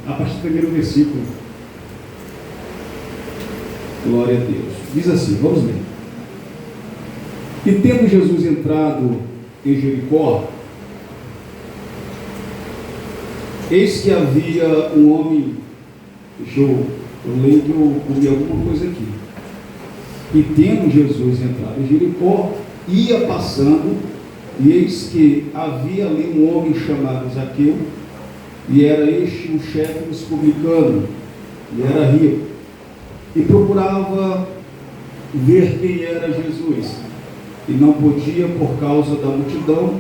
a partir do primeiro versículo. Glória a Deus. Diz assim, vamos ler. E tendo Jesus entrado em Jericó, eis que havia um homem, deixa eu ler que eu comi alguma coisa aqui. E tendo Jesus entrado em Jericó, ia passando, e eis que havia ali um homem chamado Zaqueu, e era este o chefe dos publicanos, e era rico, e procurava ver quem era Jesus, e não podia por causa da multidão,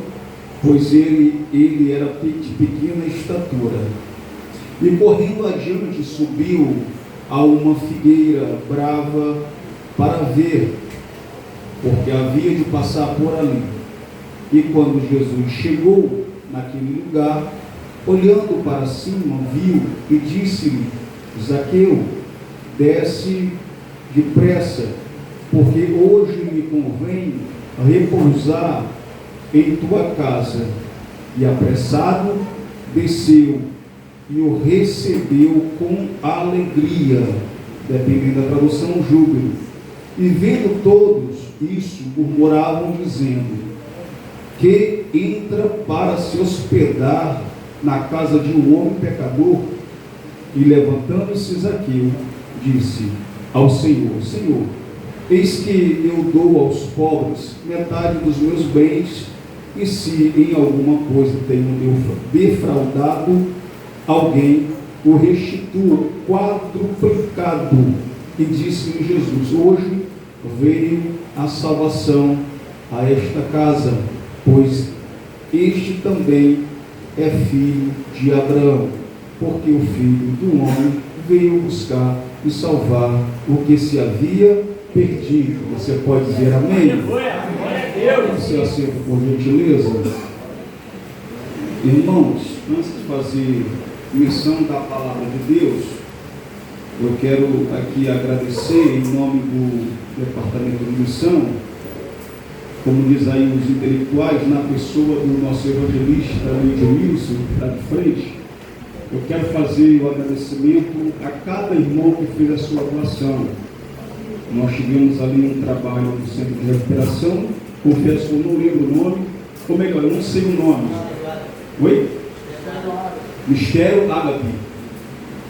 pois ele era de pequena estatura. E correndo adiante, subiu a uma figueira brava para ver, porque havia de passar por ali. E quando Jesus chegou naquele lugar, olhando para cima, viu e disse-lhe: Zaqueu, desce depressa, porque hoje me convém repousar em tua casa. E apressado desceu e o recebeu com alegria, dependendo da tradução, júbilo. E vendo todos isso, murmuravam dizendo: que entra para se hospedar na casa de um homem pecador? E levantando-se Zaqueu, disse ao Senhor: Senhor, eis que eu dou aos pobres metade dos meus bens, e se em alguma coisa tenho defraudado alguém, o restituo quadruplicado. E disse-lhe Jesus: hoje veio a salvação a esta casa, pois este também é filho de Abraão, porque o Filho do Homem veio buscar e salvar o que se havia perdido. Você pode dizer amém? Você aceita por gentileza? Irmãos, antes de fazer menção da palavra de Deus, eu quero aqui agradecer em nome do Departamento de Missão, como diz aí os intelectuais, na pessoa do nosso evangelista Edmilson, que está de frente. Eu quero fazer o agradecimento a cada irmão que fez a sua doação. Nós tivemos ali um trabalho no centro de recuperação, confesso que eu não lembro o nome, ou melhor, eu não sei o nome. Oi? Mistério Ágape.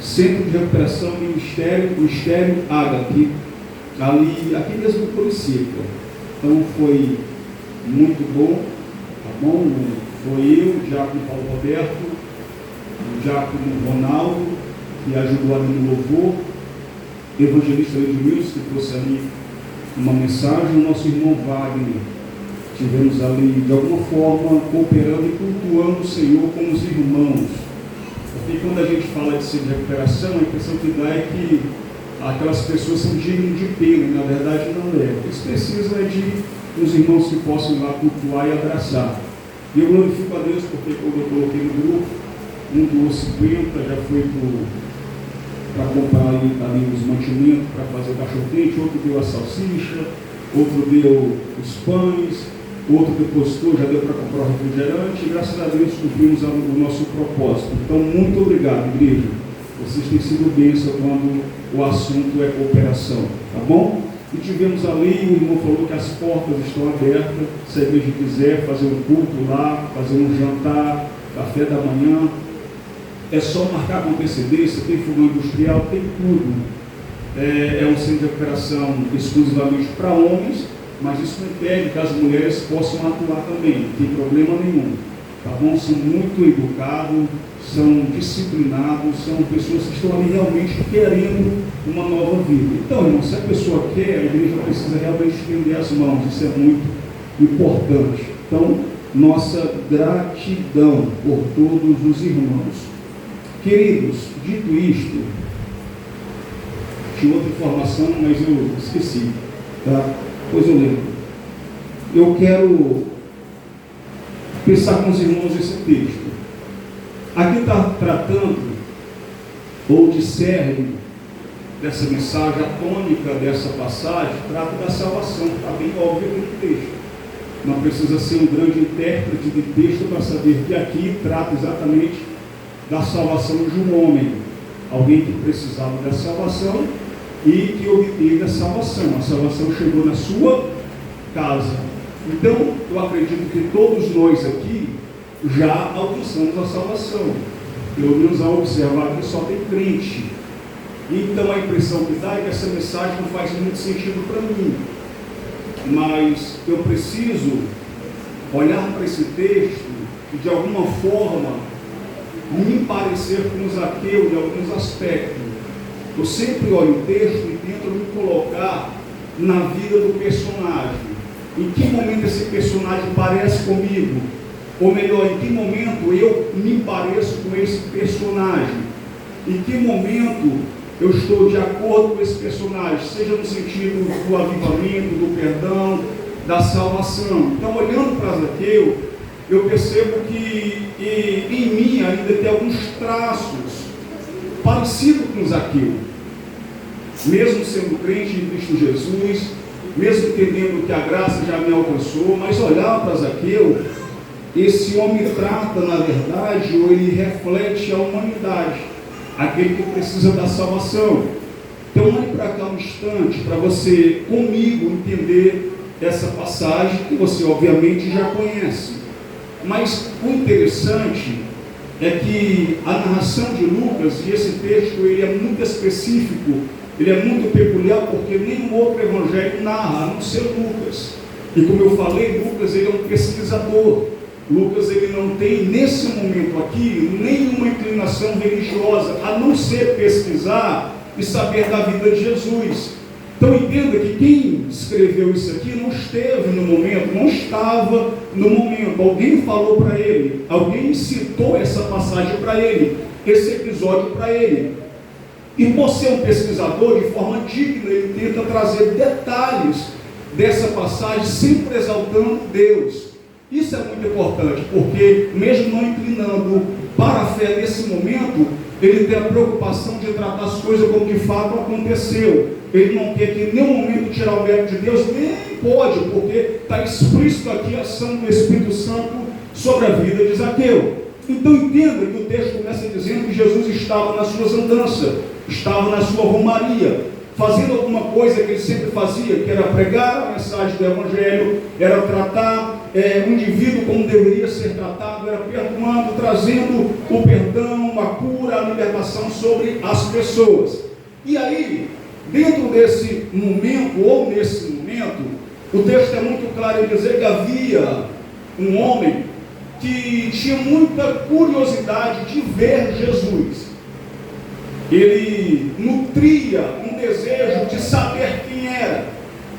Centro de recuperação, Mistério Ágape. Ali, aqui mesmo no Curicica. Então foi muito bom, tá bom? Foi eu, o diácono Paulo Roberto, o diácono Ronaldo, que ajudou ali no louvor, o evangelista Edmilson, que trouxe ali uma mensagem, o nosso irmão Wagner. Tivemos ali, de alguma forma, cooperando e cultuando o Senhor com os irmãos. Porque quando a gente fala de ser de recuperação, a impressão que dá é que aquelas pessoas são dignas de pena, e na verdade não é. Eles precisam de uns irmãos que possam ir lá cultuar e abraçar. E eu glorifico a Deus porque quando eu coloquei no grupo, um doou 50, já foi para comprar ali os mantimentos, para fazer o cachorro-quente, outro deu a salsicha, outro deu os pães, outro depositou, já deu para comprar o refrigerante, e graças a Deus cumprimos o nosso propósito. Então, muito obrigado, igreja. Vocês têm sido bênção quando o assunto é cooperação, tá bom? E tivemos ali, o irmão falou que as portas estão abertas, se a igreja quiser fazer um culto lá, fazer um jantar, café da manhã, é só marcar com antecedência, tem fogão industrial, tem tudo. É um centro de recuperação exclusivamente para homens, mas isso não impede que as mulheres possam atuar também, não tem problema nenhum, tá bom? São muito educados, são disciplinados, são pessoas que estão ali realmente querendo uma nova vida. Então, irmão, se a pessoa quer, a igreja precisa realmente estender as mãos, isso é muito importante. Então, nossa gratidão por todos os irmãos. Queridos, dito isto, tinha outra informação, mas eu esqueci, tá? Pois eu lembro. Eu quero pensar com os irmãos esse texto. Aqui está tratando, ou discerne dessa mensagem, a tônica dessa passagem, trata da salvação, está bem óbvio aqui no texto. Não precisa ser um grande intérprete de texto para saber que aqui trata exatamente da salvação de um homem, alguém que precisava da salvação e que obteve a salvação. A salvação chegou na sua casa. Então, eu acredito que todos nós aqui já alcançamos a salvação. Pelo menos ao observar que só tem crente. Então, a impressão que dá é que essa mensagem não faz muito sentido para mim. Mas eu preciso olhar para esse texto e, de alguma forma, me parecer com Zaqueu em alguns aspectos. Eu sempre olho o texto e tento me colocar na vida do personagem. Em que momento esse personagem parece comigo? Ou melhor, em que momento eu me pareço com esse personagem? Em que momento eu estou de acordo com esse personagem? Seja no sentido do avivamento, do perdão, da salvação. Então, olhando para Zaqueu, eu percebo que em mim ainda tem alguns traços parecidos com Zaqueu. Mesmo sendo crente em Cristo Jesus, mesmo entendendo que a graça já me alcançou, mas olhar para Zaqueu, esse homem trata, na verdade, ou ele reflete a humanidade, aquele que precisa da salvação. Então, olhe para cá um instante, para você, comigo, entender essa passagem, que você obviamente já conhece. Mas o interessante é que a narração de Lucas, e esse texto ele é muito específico, ele é muito peculiar, porque nenhum outro evangelho narra, a não ser Lucas. E como eu falei, Lucas ele é um pesquisador. Lucas ele não tem, nesse momento aqui, nenhuma inclinação religiosa, a não ser pesquisar e saber da vida de Jesus. Então entenda que quem escreveu isso aqui não esteve no momento, não estava no momento. Alguém falou para ele, alguém citou essa passagem para ele, esse episódio para ele. E por ser um pesquisador, de forma digna, ele tenta trazer detalhes dessa passagem, sempre exaltando Deus. Isso é muito importante, porque mesmo não inclinando para a fé nesse momento, ele tem a preocupação de tratar as coisas como de fato aconteceu. Ele não quer que em nenhum momento tirar o mérito de Deus, nem pode, porque está explícito aqui a ação do Espírito Santo sobre a vida de Zaqueu. Então entenda que o texto começa dizendo que Jesus estava nas suas andanças, estava na sua romaria, fazendo alguma coisa que ele sempre fazia, que era pregar a mensagem do Evangelho, era tratar o indivíduo como deveria ser tratado, era perdoando, trazendo o perdão, a cura, a libertação sobre as pessoas. E aí, dentro desse momento, ou nesse momento, o texto é muito claro em dizer que havia um homem que tinha muita curiosidade de ver Jesus. Ele nutria um desejo de saber quem era,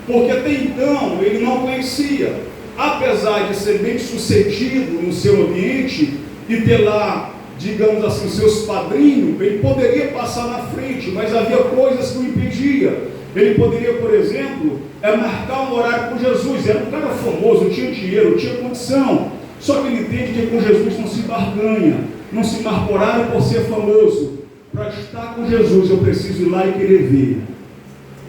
porque até então ele não conhecia. Apesar de ser bem sucedido no seu ambiente e ter lá, digamos assim, seus padrinhos, ele poderia passar na frente, mas havia coisas que o impediam. Ele poderia, por exemplo, marcar um horário com Jesus. Era um cara famoso, tinha dinheiro, tinha condição. Só que ele entende que com Jesus não se barganha, não se marca horário por ser famoso. Para estar com Jesus eu preciso ir lá e querer ver.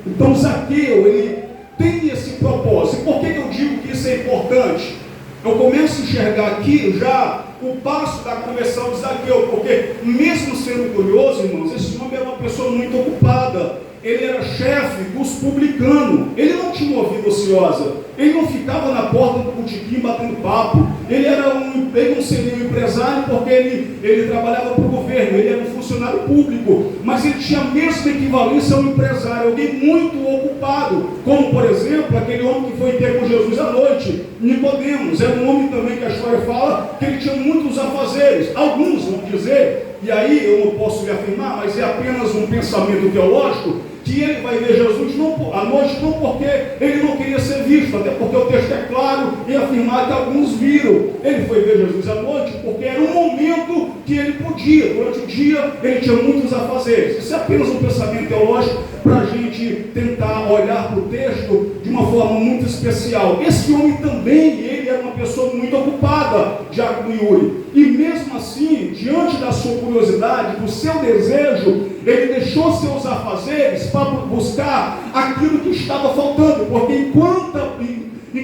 Então Zaqueu, ele tem esse propósito. E por que eu digo que isso é importante? Eu começo a enxergar aqui já o passo da conversão de Zaqueu, porque mesmo sendo curioso, irmãos, esse homem era uma pessoa muito ocupada. Ele era chefe dos publicanos, ele não tinha uma vida ociosa, ele não ficava na porta do botequim batendo papo, ele não seria um empresário porque ele trabalhava para o governo, ele era um funcionário público, mas ele tinha a mesma equivalência a um empresário, alguém muito ocupado, como por exemplo, aquele homem que foi ter com Jesus à noite, Nicodemos, era um homem também que a história fala que ele tinha muitos afazeres, alguns vão dizer, e aí eu não posso lhe afirmar, mas é apenas um pensamento teológico, que ele vai ver Jesus à noite, não porque ele não queria ser visto, até porque o texto é claro em afirmar que alguns viram. Ele foi ver Jesus à noite porque era um momento que ele podia, durante o dia ele tinha muitos afazeres. Isso é apenas um pensamento teológico para a gente tentar olhar para o texto de uma forma muito especial. Esse homem também, ele era uma pessoa muito ocupada, Diácono Yuri, e mesmo assim, diante da sua curiosidade, do seu desejo, ele deixou seus afazeres para buscar aquilo que estava faltando, porque enquanto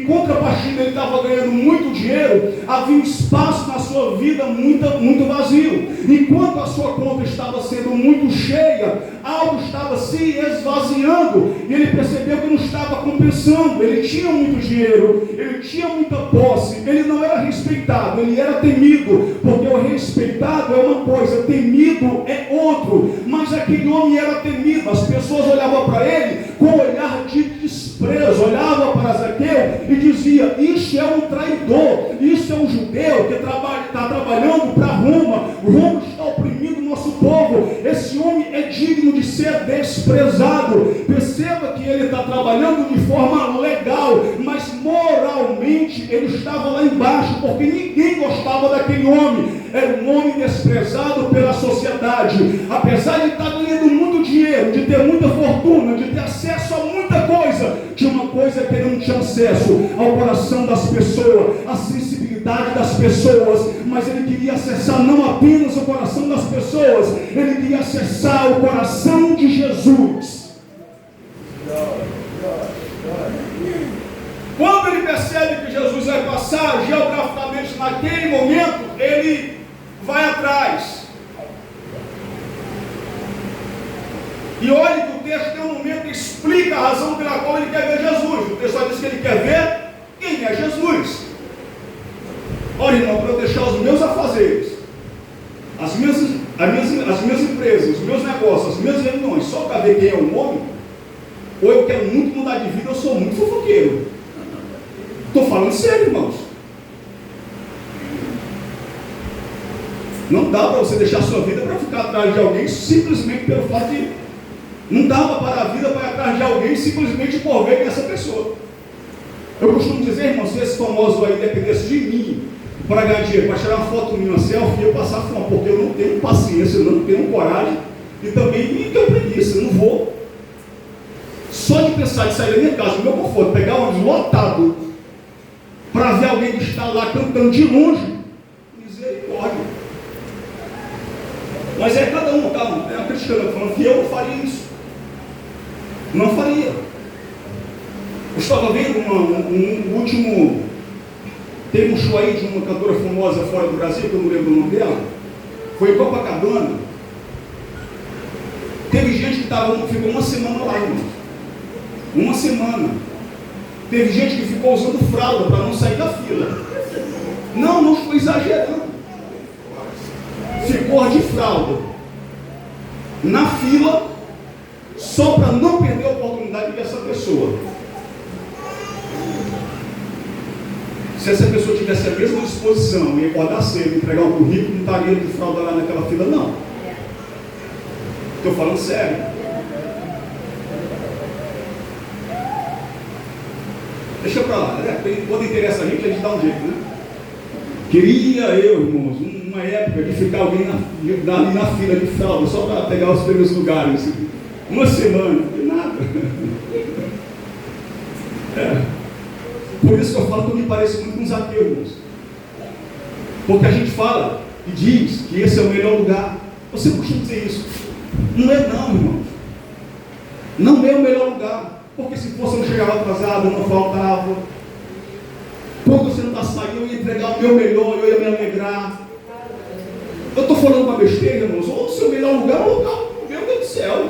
em contrapartida ele estava ganhando muito dinheiro, havia um espaço na sua vida muito vazio. Enquanto a sua conta estava sendo muito cheia, algo estava se esvaziando, e ele percebeu que não estava compensando. Ele tinha muito dinheiro, ele tinha muita posse, ele não era respeitado, ele era temido, porque o respeitado é uma coisa, temido é outro. Mas aquele homem era temido, as pessoas olhavam para ele com um olhar de desprezo, olhavam para Zaqueu e dizia: isso é um traidor, isso é um judeu que está trabalhando para Roma, Roma está oprimindo o nosso povo, esse homem é digno de ser desprezado. Perceba que ele está trabalhando de forma legal, mas moralmente ele estava lá embaixo, porque ninguém gostava daquele homem, era um homem desprezado pela sociedade. Apesar de estar ganhando muito dinheiro, de ter muita fortuna, de ter acesso a muita coisa, tinha uma coisa que ele não tinha acesso: ao coração das pessoas, a sensibilidade das pessoas. Mas ele queria acessar não apenas o coração das pessoas, ele queria acessar o coração de Jesus. Quando ele percebe que Jesus vai passar geograficamente naquele momento, ele vai atrás. E olha que o texto tem um momento que explica a razão pela qual ele quer ver Jesus. O texto só diz que ele quer ver quem é Jesus. Olha, irmão, para eu deixar os meus afazeres, as minhas empresas, os meus negócios, as minhas reuniões, só para ver quem é o homem, ou eu quero muito mudar de vida, eu sou muito fofoqueiro. Estou falando sério, irmãos. Não dá para você deixar a sua vida para ficar atrás de alguém simplesmente pelo fato de... Não dava para a vida para ir atrás de alguém simplesmente por ver quem é essa pessoa. Eu costumo dizer, irmão, se esse famoso aí dependesse de mim para ganhar dinheiro, para tirar uma foto minha, uma selfie, eu passar fome, porque eu não tenho paciência, eu não tenho coragem e também nem tenho preguiça, eu não vou. Só de pensar em sair da minha casa, do meu conforto, pegar um ônibus lotado para ver alguém que está lá cantando de longe, misericórdia. Mas é cada um, calma, é uma criticando, falando que eu não faria isso. Não faria. Eu estava vendo um último, teve um show aí de uma cantora famosa fora do Brasil, que eu não lembro o nome dela, foi em Copacabana. Teve gente que ficou uma semana lá, irmão. Uma semana. Teve gente que ficou usando fralda para não sair da fila. Não estou exagerando. Ficou de fralda na fila só para não perder a oportunidade de ver essa pessoa. Se essa pessoa tivesse a mesma disposição em acordar cedo, entregar o currículo, não estaria de fralda lá naquela fila, não. Estou falando sério. Deixa para lá, né? Quando interessa a gente dá um jeito, né? Queria eu, irmãos, uma época de ficar alguém ali na fila de fralda, só para pegar os primeiros lugares. Uma semana, não tem nada. Por isso que eu falo que eu me pareço muito com Zaqueu, irmãos. Porque a gente fala e diz que esse é o melhor lugar. Você costuma dizer isso. Não é não, irmãos. Não é o melhor lugar. Porque se fosse eu não chegava atrasado, eu não faltava. Quando você não está saindo, eu ia entregar o meu melhor, eu ia me alegrar. Eu estou falando uma besteira, irmãos. Ou o seu melhor lugar, ou o local, meu Deus do céu.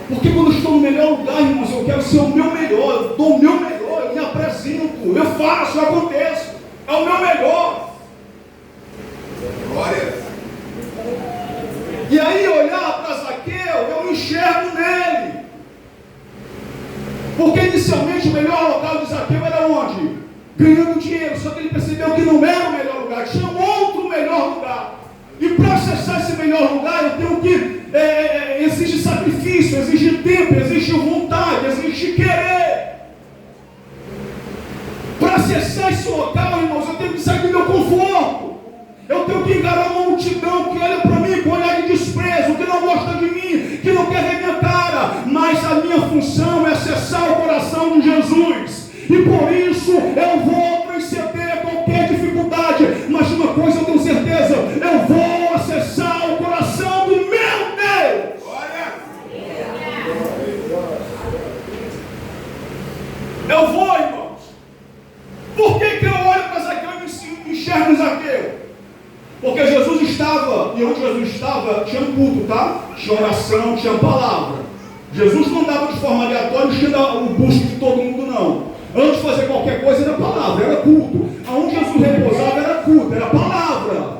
Porque quando eu estou no melhor lugar, irmãos, eu quero ser o meu melhor, eu dou o meu melhor, eu me apresento, eu faço, eu aconteço. É o meu melhor. Glória. E aí, olhar para Zaqueu, eu me enxergo nele. Porque inicialmente o melhor local de Zaqueu era onde? Ganhando dinheiro, só que ele percebeu que não era o melhor lugar, tinha um outro melhor lugar. E para acessar esse melhor lugar, eu tenho que, exige sacrifício, exige tempo, exige vontade, exige querer. Para acessar esse local, irmãos, eu tenho que sair do meu conforto. Eu tenho que encarar uma multidão que olha para mim com olhar de desprezo, que não gosta de mim, que não quer ver minha cara. Mas a minha função é acessar o coração de Jesus. E por isso eu vou transcender qualquer dificuldade. Mas uma coisa eu tenho certeza, eu vou acessar o coração do meu Deus. Eu vou, irmãos. tinha oração, tinha palavra. Jesus não dava de forma aleatória, tinha o busto de todo mundo, não. Antes de fazer qualquer coisa era palavra, era culto. Aonde Jesus repousava era culto, era palavra.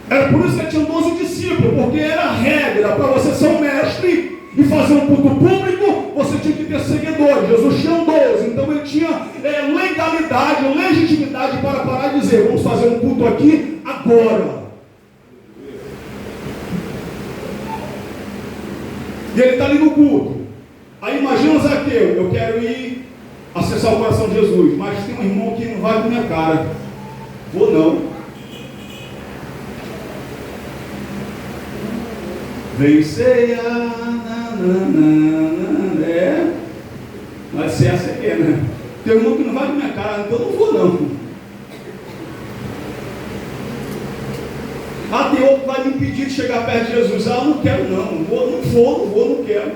Era por isso que tinha 12 discípulos, porque era regra. Para você ser um mestre e fazer um culto público, você tinha que ter seguidores. Jesus tinha 12, então ele tinha legalidade, legitimidade para parar e dizer: vamos fazer um culto aqui agora. E ele está ali no culto. Aí imagina Zaqueu: eu quero ir acessar o coração de Jesus, mas tem um irmão que não vai com minha cara. Vou não. Vem ceia, mas se essa é, né? Tem um irmão que não vai com minha cara, então eu não vou não. Tem outro que vai me impedir de chegar perto de Jesus. Eu não quero não, não vou, não quero.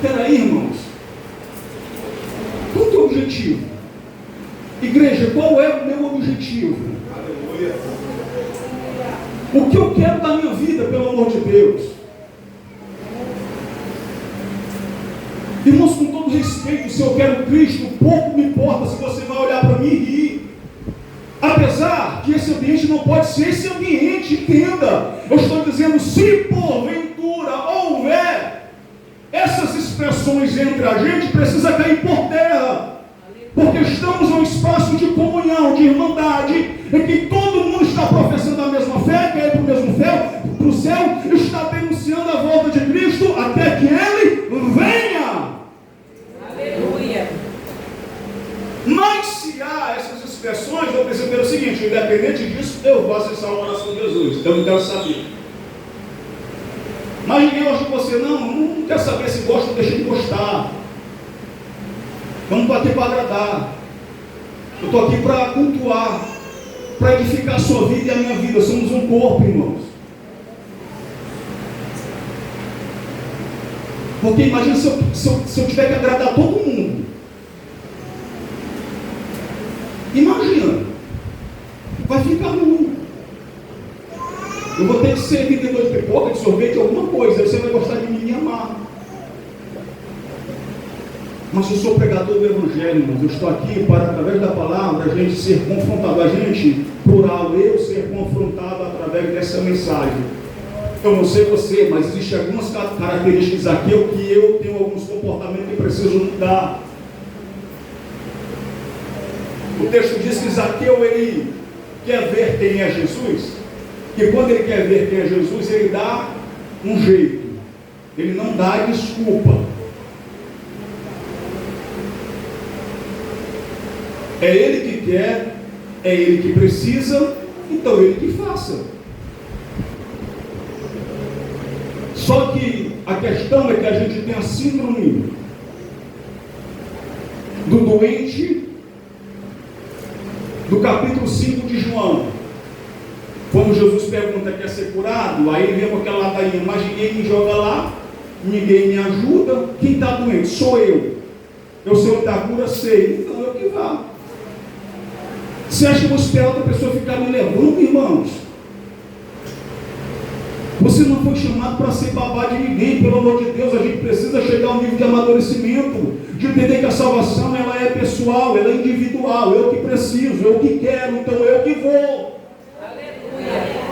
Peraí, irmãos. Qual é o teu objetivo? Igreja, qual é o meu objetivo? Aleluia. O que eu quero da minha vida, pelo amor de Deus? Irmãos, com todo respeito, se eu quero Cristo, pouco me importa se você vai olhar para mim e rir. Apesar que esse ambiente não pode ser esse ambiente, entenda. Eu estou dizendo, se porventura houver essas expressões entre a gente, precisa cair por terra. Porque estamos num espaço de comunhão, de irmandade, em que todo mundo está professando a mesma fé, quer ir para o mesmo céu, está denunciando a volta de Cristo até que Ele venha. Aleluia. Mas se há essas expressões, eu preciso ver o seguinte: independente disso, eu vou acessar o coração de Jesus. Então eu quero saber. Mas ninguém gosta de você, não quer saber se gosta ou deixa de gostar. Vamos aqui para agradar. Eu estou aqui para cultuar, para edificar a sua vida e a minha vida. Somos um corpo, irmãos. Porque imagina se eu tiver que agradar todo mundo. Imagina. Vai ficar ruim. Eu vou ter que ser vendedor de pipoca, de sorvete, alguma coisa. Aí você vai gostar de mim e me amar. Mas eu sou pregador do Evangelho, irmãos. Eu estou aqui para, através da palavra, a gente ser confrontado. A gente, plural, eu ser confrontado através dessa mensagem. Eu não sei você, mas existem algumas características aqui que eu tenho alguns comportamentos que preciso mudar. O texto diz que Zaqueu, ele quer ver quem é Jesus. E quando ele quer ver quem é Jesus, ele dá um jeito. Ele não dá desculpa. É ele que quer, é ele que precisa, então ele que faça. Só que a questão é que a gente tem a síndrome do doente do capítulo 5 de João. Quando Jesus pergunta: quer ser curado? Aí ele vem com aquela ladainha: mas ninguém me joga lá, ninguém me ajuda. Quem está doente? Sou eu. Eu sei onde está a cura, sei. Então eu que vá. Você acha que eu vou esperar outra pessoa ficar me levando, irmãos? Você não foi chamado para ser babá de ninguém, pelo amor de Deus. A gente precisa chegar a um nível de amadurecimento, de entender que a salvação ela é pessoal, ela é individual. Eu que preciso, eu que quero, então eu que vou. Aleluia.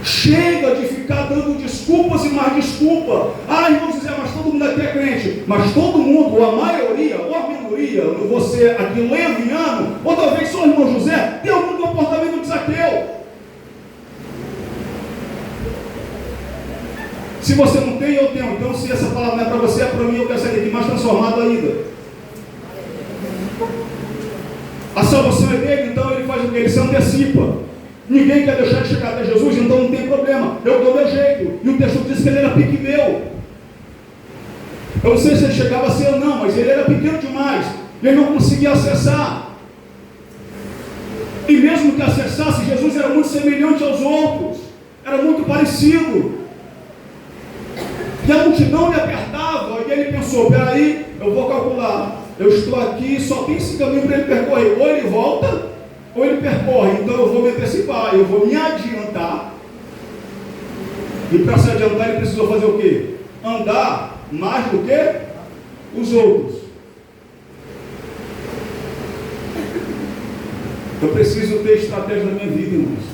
Chega de ficar dando desculpas e mais desculpa. Irmãos, dizer, mas todo mundo aqui é crente. Mas todo mundo, ou a maioria, ou a minoria, você aqui leviano, ou talvez só o irmão José, tem algum comportamento de Zaqueu. Se você não tem, eu tenho. Então, se essa palavra não é para você, é para mim. Eu quero sair daqui mais transformado ainda. A salvação é dele, então ele faz o que? Ele se antecipa. Ninguém quer deixar de chegar até Jesus, então não tem problema. Eu dou meu jeito. E o texto diz que ele era pequeneu. Eu não sei se ele chegava a ser ou não, mas ele era pequeno demais. Ele não conseguia acessar. E mesmo que acessasse, Jesus era muito semelhante aos outros. Era muito parecido. E a multidão lhe apertava, e ele pensou: peraí, eu vou calcular, eu estou aqui, só tem esse caminho para ele percorrer, ou ele volta, ou ele percorre. Então eu vou me antecipar, eu vou me adiantar. E para se adiantar ele precisou fazer o quê? Andar mais do que os outros. Eu preciso ter estratégia na minha vida, irmãos.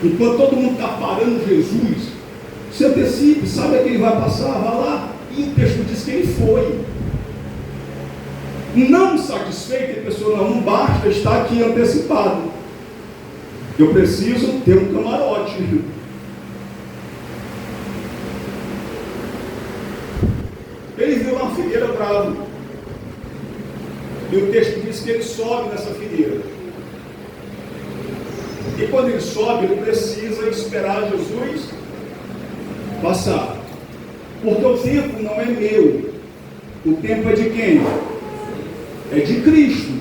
Enquanto todo mundo está parando Jesus, se antecipe, sabe que ele vai passar, vai lá. E o texto diz que ele foi. Não satisfeito, a pessoa não basta estar aqui antecipado. Eu preciso ter um camarote. Ele viu uma figueira brava. E o texto diz que ele sobe nessa figueira. E quando ele sobe, ele precisa esperar Jesus passar. Porque o tempo não é meu. O tempo é de quem? É de Cristo.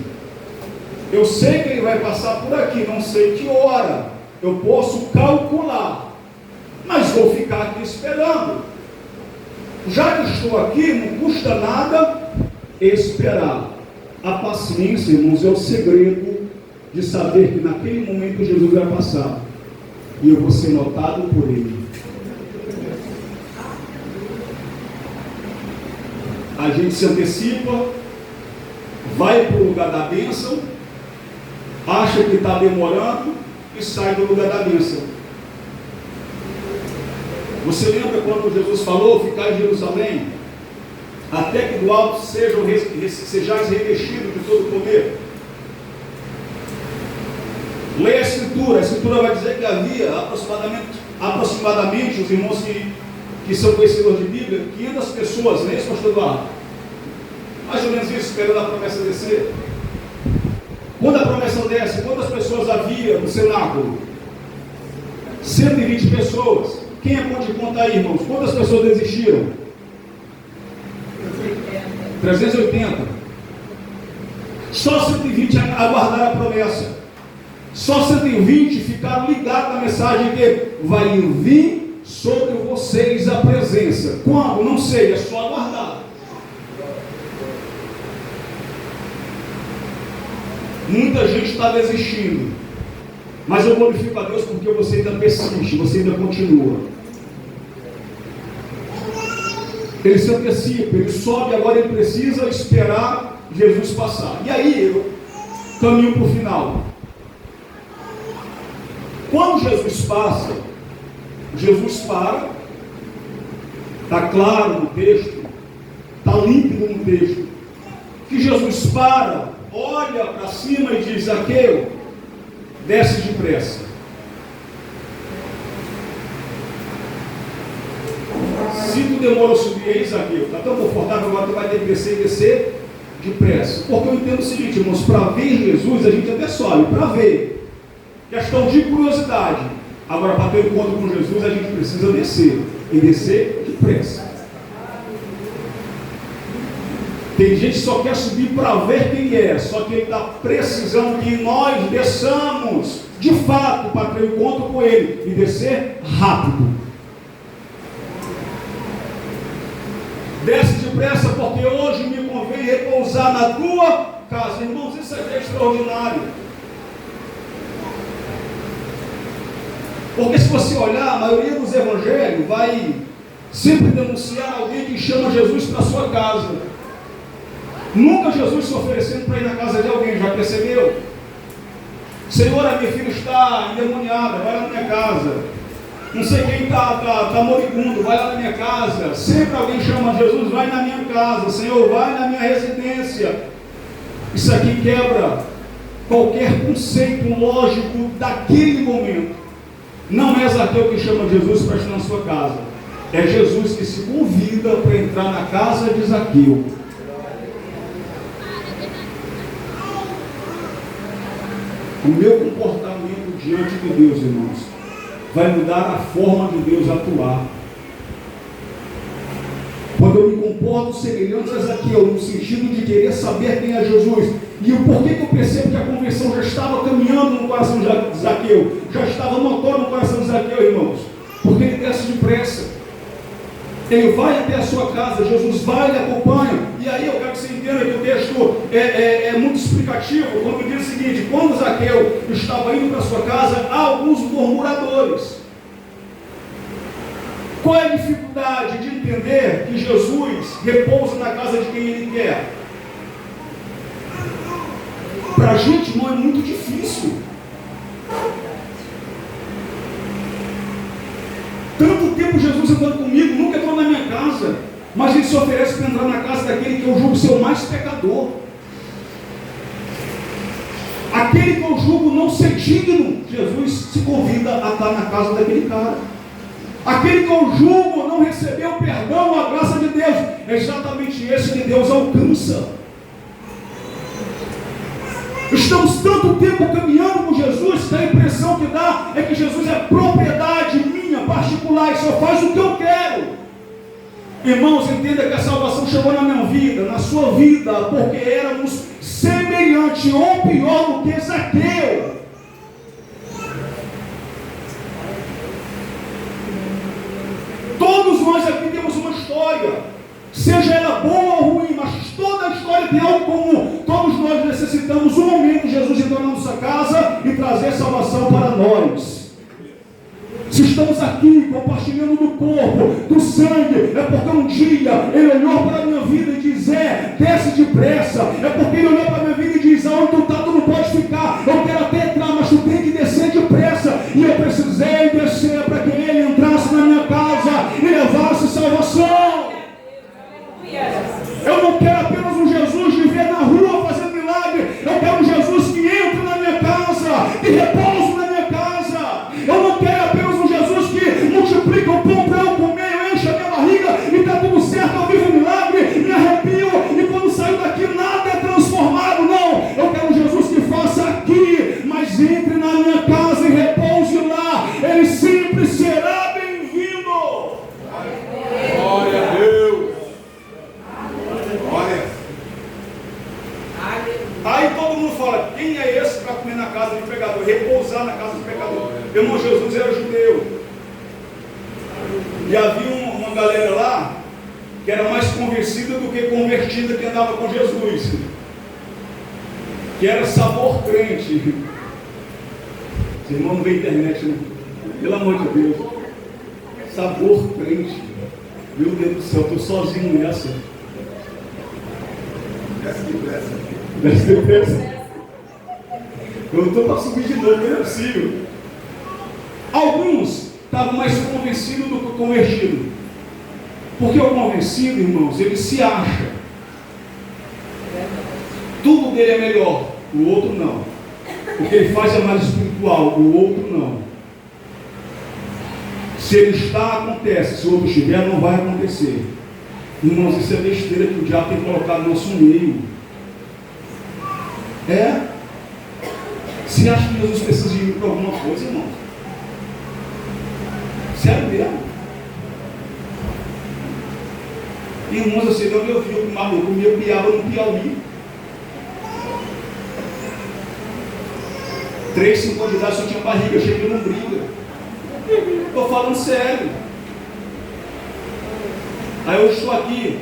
Eu sei que ele vai passar por aqui, não sei que hora. Eu posso calcular. Mas vou ficar aqui esperando. Já que estou aqui, não custa nada esperar. A paciência, irmãos, é o segredo de saber que naquele momento Jesus vai passar. E eu vou ser notado por ele. A gente se antecipa, vai para o lugar da bênção, acha que está demorando e sai do lugar da bênção. Você lembra quando Jesus falou, ficar em Jerusalém, até que do alto sejais revestidos de todo o poder? Leia a Escritura vai dizer que havia aproximadamente os irmãos que são conhecedores de Bíblia, 500 pessoas, não é isso, pastor Eduardo? Mais ou menos isso, esperando a promessa descer. Quando a promessa desce, quantas pessoas havia no cenáculo? 120 pessoas. Quem é bom de conta aí, irmãos? Quantas pessoas desistiram? 380. Só 120 aguardaram a promessa. Só 120 ficaram ligados na mensagem que vai vir sobre vocês a presença. Quando? Não sei, é só aguardar. Muita gente está desistindo. Mas eu glorifico a Deus porque você ainda persiste, você ainda continua. Ele se antecipa, ele sobe, agora ele precisa esperar Jesus passar. E aí eu caminho para o final. Quando Jesus passa, Jesus para, está claro no texto, está límpido no texto, que Jesus para, olha para cima e diz: Zaqueu, desce depressa. Se tu demora a subir aí, Zaqueu, está tão confortável, agora tu vai ter que descer e descer depressa. Porque eu entendo o seguinte, irmãos, para ver Jesus a gente até sobe, para ver. Questão de curiosidade. Agora, para ter encontro com Jesus, a gente precisa descer. E descer depressa. Tem gente que só quer subir para ver quem é. Só que ele está precisando que nós desçamos, de fato, para ter encontro com ele. E descer rápido. Desce depressa, porque hoje me convém repousar na tua casa. Irmãos, isso é extraordinário. Porque se você olhar, a maioria dos evangelhos vai sempre denunciar alguém que chama Jesus para a sua casa. Nunca Jesus se oferecendo para ir na casa de alguém, já percebeu? Senhor, a minha filha está endemoniada, vai lá na minha casa. Não sei quem está moribundo, vai lá na minha casa. Sempre alguém chama Jesus, vai na minha casa. Senhor, vai na minha residência. Isso aqui quebra qualquer conceito lógico daquele momento. Não é Zaqueu que chama Jesus para estar na sua casa. É Jesus que se convida para entrar na casa de Zaqueu. O meu comportamento diante de Deus, irmãos, vai mudar a forma de Deus atuar. Quando eu me comporto semelhante a Zaqueu, no sentido de querer saber quem é Jesus, e o porquê que eu percebo que a conversão já estava caminhando no coração de Zaqueu, já estava notório no coração de Zaqueu, irmãos, porque ele desce depressa. Ele vai até a sua casa, Jesus vai e lhe acompanha. E aí eu quero que você entenda que o texto é muito explicativo, quando diz o seguinte: quando Zaqueu estava indo para a sua casa, há alguns murmuradores. Qual é a dificuldade de entender que Jesus repousa na casa de quem Ele quer? Para a gente, irmão, é muito difícil. Tanto tempo Jesus andando comigo, nunca entrou na minha casa, mas Ele se oferece para entrar na casa daquele que eu julgo ser o mais pecador, aquele que eu julgo não ser digno. Jesus se convida a estar na casa daquele cara. Aquele que eu julgo não recebeu o perdão, a graça de Deus, é exatamente esse que Deus alcança. Estamos tanto tempo caminhando com Jesus que a impressão que dá é que Jesus é propriedade minha, particular, e só faz o que eu quero. Irmãos, entenda que a salvação chegou na minha vida, na sua vida, porque éramos semelhante ou pior do que Zaqueu. Todos nós aqui temos uma história, seja ela boa ou ruim, mas toda a história tem algo comum. Todos nós necessitamos um momento de Jesus entrar na nossa casa e trazer salvação para nós. Se estamos aqui compartilhando do corpo, do sangue, é porque um dia Ele olhou para a minha vida e diz: desce depressa. É porque Ele olhou para a minha vida e diz: onde tu está, tu não pode ficar. Eu quero até entrar, mas tu tem que descer depressa. E eu precisei descer para que Ele entrasse na minha casa e levasse salvação. Eu não quero apenas um Jesus de ver na rua fazendo milagre. Eu quero um Jesus que entra na minha casa, que repousa na minha casa. Eu não quero apenas um Jesus que multiplica o pão para eu comer, eu encho a minha barriga e está tudo certo, eu vivo um milagre, me arrepio e quando saio daqui nada é transformado. Não, eu quero um Jesus que faça aqui, mas entre na minha casa e repouse lá. Ele sempre será bem-vindo. Glória a Deus. Aí todo mundo fala: quem é esse para comer na casa de pecador, repousar na casa de pecador? Irmão, Jesus era judeu. E havia uma galera lá que era mais convencida do que convertida, que andava com Jesus, que era sabor crente. Esse irmão não vê internet, né? Pelo amor de Deus. Sabor crente. Meu Deus do céu, eu estou sozinho nessa. Desce depressa. Eu não estou para subir de novo, não é possível. Alguns estavam mais convencidos do que convertidos. Porque o convencido, irmãos, ele se acha. Tudo dele é melhor, o outro não. O que ele faz é mais espiritual, o outro não. Se ele está, acontece. Se o outro estiver, não vai acontecer. Irmãos, isso é besteira que o diabo tem colocado no nosso meio. Se acha que Jesus precisa de mim para alguma coisa, irmão? Sério mesmo? Irmãos, eu sei de onde eu vi, eu comia piaba no Piauí. 3, 5 de idade só tinha barriga, cheio de lombriga. Estou falando sério. Aí eu estou aqui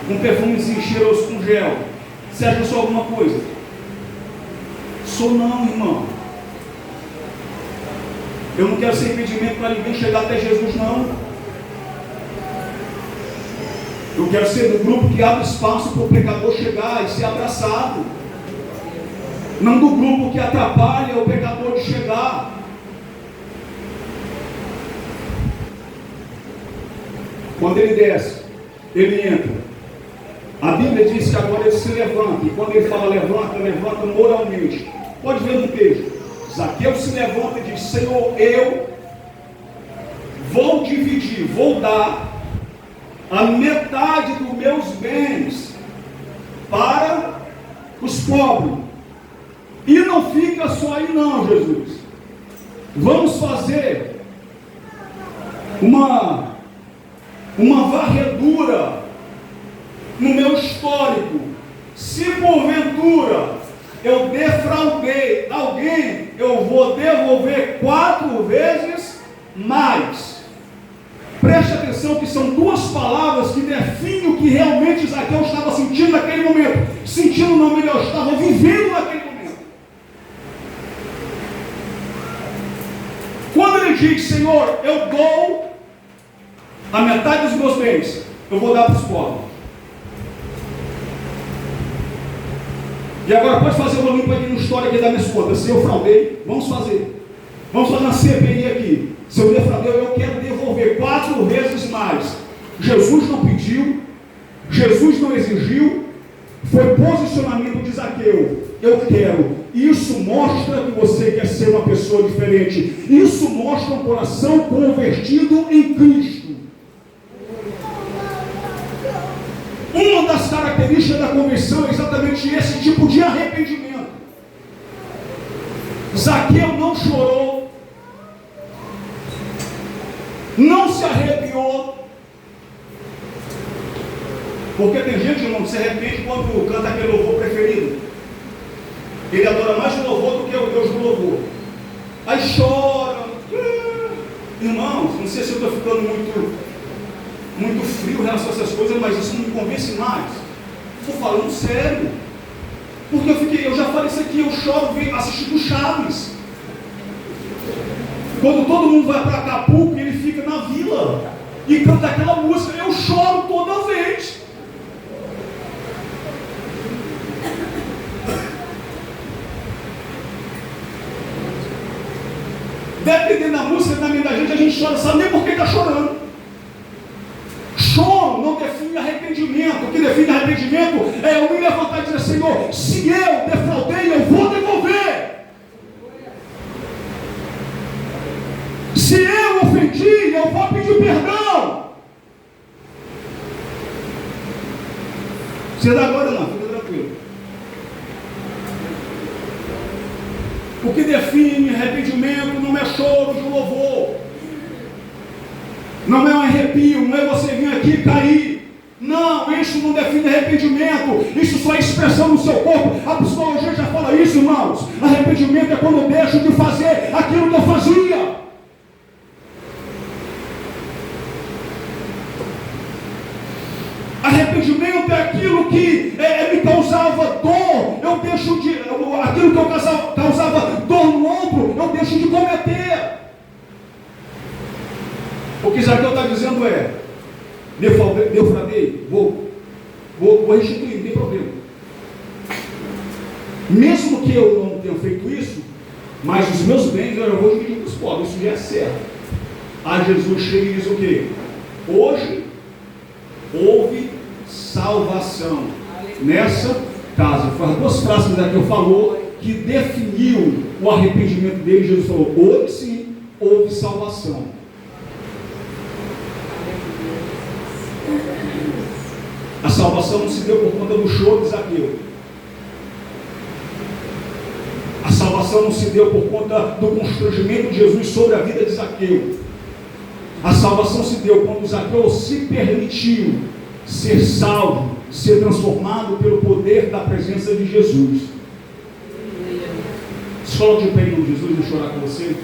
com perfumezinho cheiroso com gel. Você acha que eu sou alguma coisa? Sou não, irmão. Eu não quero ser impedimento para ninguém chegar até Jesus, não. Eu quero ser do grupo que abre espaço para o pecador chegar e ser abraçado. Não do grupo que atrapalha o pecador de chegar. Quando ele desce, ele entra. A Bíblia diz que agora ele se levanta. E quando ele fala levanta, levanta moralmente. Pode ver no texto. Zaqueu se levanta e diz: Senhor, eu vou dividir, vou dar a metade dos meus bens para os pobres. E não fica só aí não, Jesus. Vamos fazer uma varredura no meu histórico. Se porventura eu defraudei alguém, eu vou devolver 4 vezes mais. Preste atenção que são duas palavras que definem o que realmente Zaqueu estava sentindo naquele momento. Sentindo não, melhor, estava vivendo naquele momento. Quando ele diz, Senhor, eu dou a metade dos meus bens, eu vou dar para os pobres. E agora pode fazer uma limpa aqui no história aqui da minha contas. Se eu fraudei, vamos fazer uma CPI aqui. Se eu defraudei, eu quero devolver 4 vezes mais. Jesus não pediu, Jesus não exigiu, foi posicionamento de Zaqueu. Eu quero. Isso mostra que você quer ser uma pessoa diferente. Isso mostra um coração convertido em Cristo. Uma das características da conversão é exatamente esse tipo de arrependimento. Zaqueu não chorou, não se arrepiou, porque tem gente, irmão, que se arrepende quando canta aquele louvor preferido. Ele adora mais o louvor do que o Deus do louvor. Aí chora. Irmãos, não sei se eu estou ficando muito frio em relação a essas coisas, mas isso não me convence mais. Estou falando sério. Porque eu já falei isso aqui, eu choro assistindo Chaves. Quando todo mundo vai para Acapulco, ele fica na vila e canta aquela música, eu choro toda vez. Dependendo da música, na mente da gente, a gente chora, sabe nem por que está chorando. Choro não define arrependimento. O que define arrependimento é eu me levantar e dizer, Senhor, se eu defraudei, eu vou devolver. Se eu ofendi, eu vou pedir perdão. Você dá agora não, fica tranquilo. O que define arrependimento não é choro de louvor, não é um arrepio, não é você vir aqui e cair. Não, isso não define arrependimento. Isso só é expressão no seu corpo. A psicologia já fala isso, irmãos. Arrependimento é quando eu deixo de fazer aquilo que eu fazia. Arrependimento é aquilo que me causava dor, eu deixo de, aquilo que eu causava dor no ombro, eu deixo de cometer. O que Zaqueu está dizendo é, defraudei, vou restituir, não tem problema. Mesmo que eu não tenha feito isso, mas os meus bens eu vou dividir com os pobres, isso já é certo. Aí Jesus chega e diz o quê? Hoje houve salvação nessa casa. Foi as duas frases que Zaqueu falou que definiu o arrependimento dele. Jesus falou, hoje sim houve salvação. A salvação não se deu por conta do choro de Zaqueu. A salvação não se deu por conta do constrangimento de Jesus sobre a vida de Zaqueu. A salvação se deu quando Zaqueu se permitiu ser salvo, ser transformado pelo poder da presença de Jesus. Se coloque de pé em nome de Jesus, eu vou chorar com você.